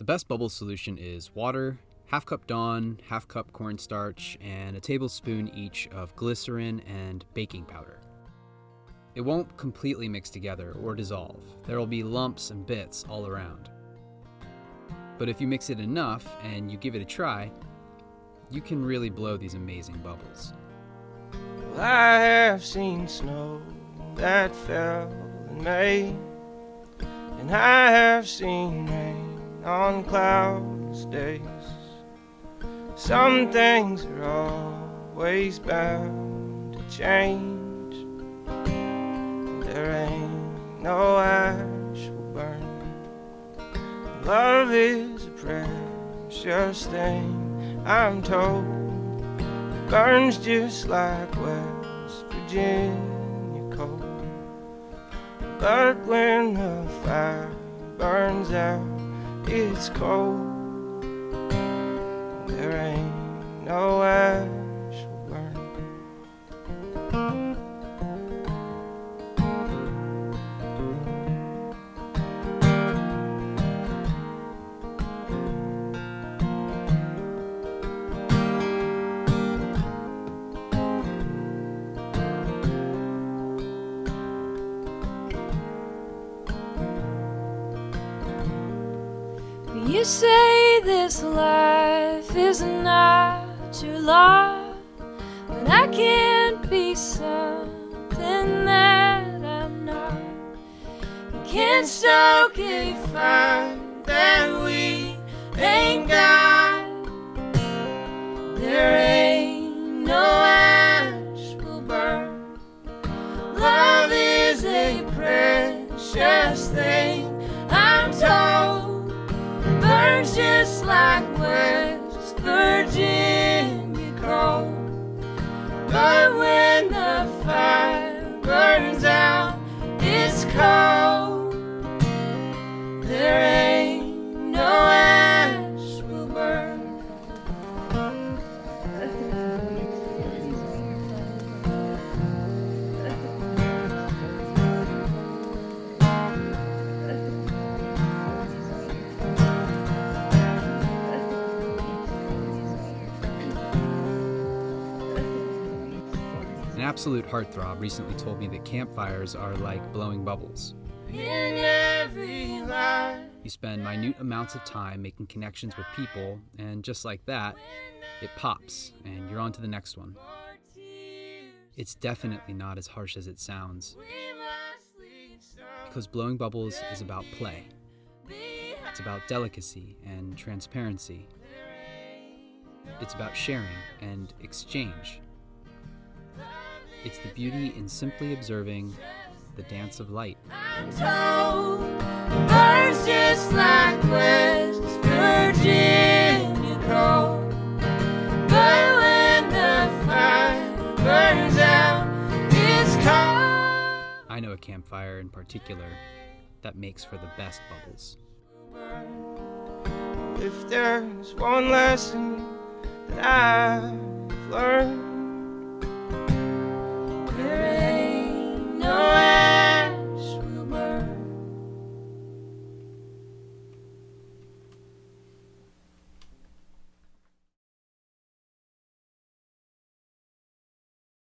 The best bubble solution is water, half cup Dawn, half cup cornstarch, and a tablespoon each of glycerin and baking powder. It won't completely mix together or dissolve. There will be lumps and bits all around. But if you mix it enough and you give it a try, you can really blow these amazing bubbles. Well, I have seen snow that fell in May, and I have seen rain on cloudless days. Some things are always bound to change. There ain't no ash will burn. Love is a precious thing, I'm told. It burns just like West Virginia coal. But when the fire burns out, it's cold. There ain't no ash will burn. You say this life is not your lot, but I can't be something that I'm not. You can't stoke a fire that we ain't got. There ain't no ash will burn. Love is a precious thing, I'm told. Burns just like West Virginia coal. But when the fire burns out, it's cold. There ain't no ash will burn. An absolute heartthrob recently told me that campfires are like blowing bubbles. In every life. You spend minute amounts of time making connections with people, and just like that, it pops, and you're on to the next one. It's definitely not as harsh as it sounds, because blowing bubbles is about play. It's about delicacy and transparency. It's about sharing and exchange. It's the beauty in simply observing the dance of light. I'm told it burns just like West Virginia coal. But when the fire burns out, it's cold. I know a campfire in particular that makes for the best bubbles. If there's one lesson that I've learned,